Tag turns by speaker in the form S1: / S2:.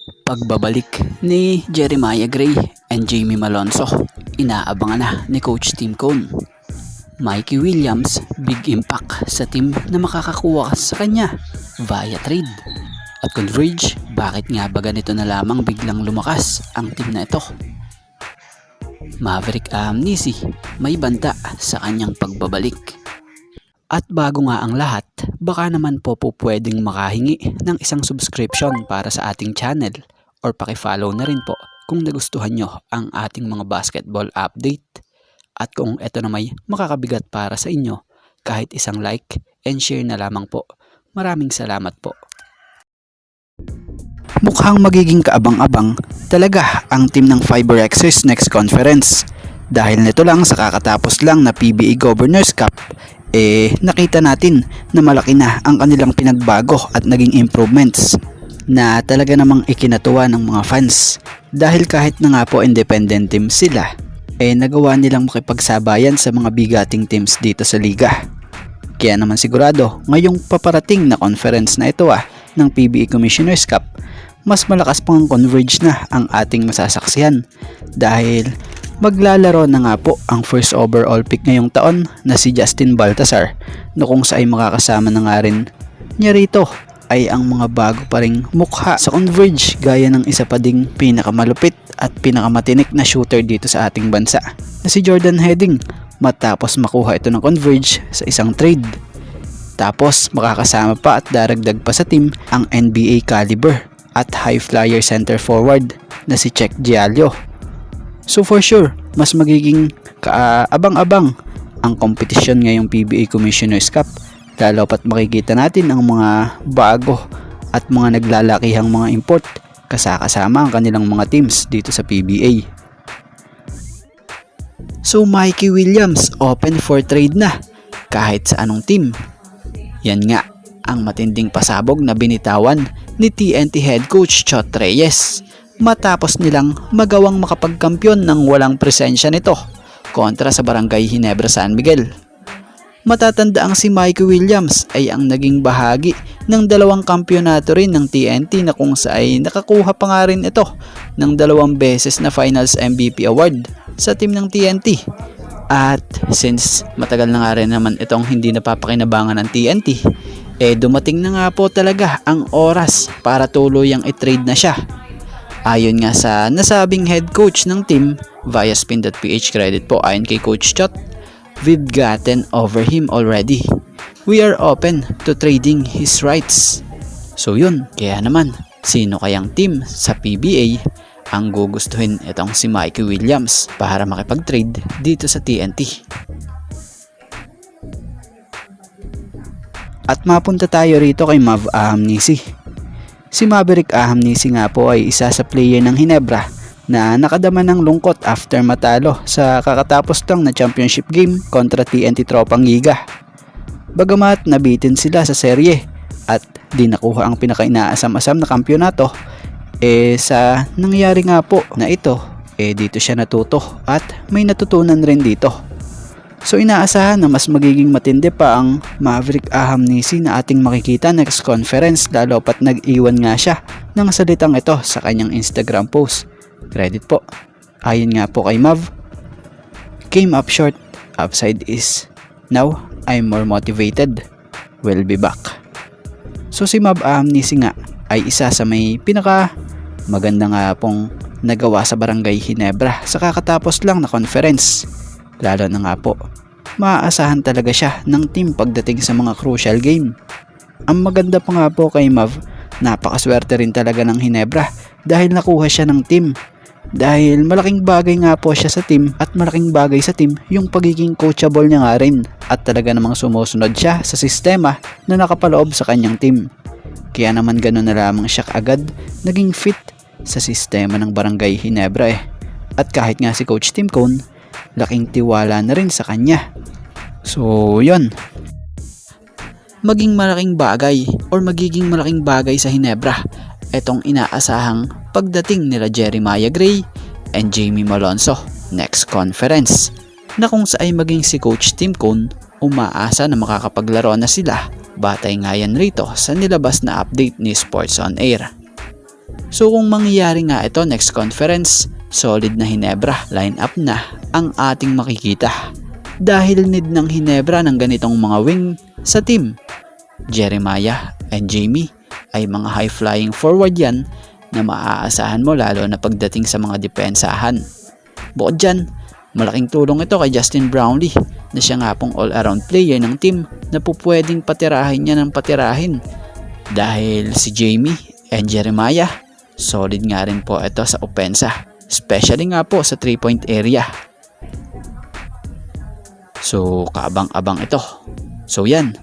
S1: Pagbabalik ni Jeremiah Gray and Jamie Malonzo, inaabangan na ni Coach Tim Cone. Mikey Williams, big impact sa team na makakakuha sa kanya via trade. At Converge, bakit nga ba ganito na lamang biglang lumakas ang team na ito? Maverick Amnesty, may banta sa kanyang pagbabalik. At bago nga ang lahat, baka naman po pwedeng makahingi ng isang subscription para sa ating channel or paki-follow na rin po kung nagustuhan nyo ang ating mga basketball update. At kung ito na may makakabigat para sa inyo, kahit isang like and share na lamang po. Maraming salamat po. Mukhang magiging kaabang-abang talaga ang team ng FiberX's next conference. Dahil nito lang sa kakatapos lang na PBA Governors Cup, nakita natin na malaki na ang kanilang pinagbago at naging improvements na talaga namang ikinatuwa ng mga fans. Dahil kahit na nga po independent team sila, nagawa nilang makipagsabayan sa mga bigating teams dito sa liga. Kaya naman sigurado ngayong paparating na conference na ito ng PBA Commissioners Cup, mas malakas pang Converge na ang ating masasaksihan dahil maglalaro na nga po ang first overall pick ngayong taon na si Justin Baltazar, na kung saan makakasama na nga rin niya rito ay ang mga bago pa ring mukha sa Converge, gaya ng isa pa ding pinakamalupit at pinakamatinik na shooter dito sa ating bansa na si Jordan Heading, matapos makuha ito ng Converge sa isang trade. Tapos makakasama pa at daragdag pa sa team ang NBA caliber at high flyer center forward na si Cheick Diallo. So for sure, mas magiging kaabang-abang ang kompetisyon ngayong PBA Commissioners Cup, lalo pat makikita natin ang mga bago at mga naglalakihang mga import kasama ang kanilang mga teams dito sa PBA. So Mikey Williams open for trade na kahit sa anong team. Yan nga ang matinding pasabog na binitawan ni TNT head coach Chot Reyes matapos nilang magawang makapagkampiyon ng walang presensya nito kontra sa Barangay Ginebra San Miguel. Matatanda ang si Mikey Williams ay ang naging bahagi ng dalawang kampyonato rin ng TNT na kung saan nakakuha pa nga rin ito ng 2 beses na Finals MVP award sa team ng TNT. At since matagal na nga rin naman itong hindi napapakinabangan ng TNT, dumating na nga po talaga ang oras para tuluyang i-trade na siya. Ayon nga sa nasabing head coach ng team via spin.ph, credit po ayon kay Coach Chot, "We've gotten over him already. We are open to trading his rights." So yun, kaya naman, sino kayang team sa PBA ang gugustuhin itong si Mikey Williams para makipag-trade dito sa TNT? At mapunta tayo rito kay Mav Amnesty. Si Maverick Amnesty nga po ay isa sa player ng Ginebra na nakadama ng lungkot after matalo sa kakatapos lang na championship game kontra TNT Tropang Giga. Bagamat nabitin sila sa serye at di nakuha ang pinaka-inaasam-asam na kampyonato, sa nangyari nga po na ito, dito siya natuto at may natutunan rin dito. So inaasahan na mas magiging matindi pa ang Maverick Amnesty na ating makikita next conference, lalo pat nag-iwan nga siya ng salitang ito sa kanyang Instagram post. Credit po. Ayon nga po kay Mav, "Came up short, upside is now I'm more motivated. We'll be back." So si Mav Amnesty nga ay isa sa may pinaka maganda nga pong nagawa sa Barangay Ginebra sa kakatapos lang na conference. Lalo na nga po, maaasahan talaga siya ng team pagdating sa mga crucial game. Ang maganda pa nga po kay Mav, napakaswerte rin talaga ng Ginebra dahil nakuha siya ng team. Dahil malaking bagay nga po siya sa team at malaking bagay sa team yung pagiging coachable niya nga rin at talaga namang sumusunod siya sa sistema na nakapaloob sa kanyang team. Kaya naman gano'n na lamang siya agad naging fit sa sistema ng Barangay Ginebra At kahit nga si Coach Tim Cone, laking tiwala na rin sa kanya. So yun, magiging malaking bagay sa Ginebra etong inaasahang pagdating nila Jeremiah Gray and Jamie Malonzo next conference, na kung saan maging si Coach Tim Cone umaasa na makakapaglaro na sila, batay nga yan rito sa nilabas na update ni Sports on Air. So kung mangyayari nga ito next conference, solid na Hinebra lineup na ang ating makikita. Dahil need ng Hinebra ng ganitong mga wing sa team. Jeremiah and Jamie ay mga high-flying forward yan na maaasahan mo lalo na pagdating sa mga depensahan. Bukod dyan, malaking tulong ito kay Justin Brownlee na siya nga pong all-around player ng team na pupwedeng patirahin niya ng patirahin. Dahil si Jamie and Jeremiah, solid nga rin po ito sa opensa, especially nga po sa 3-point area. So kaabang-abang ito. So yan,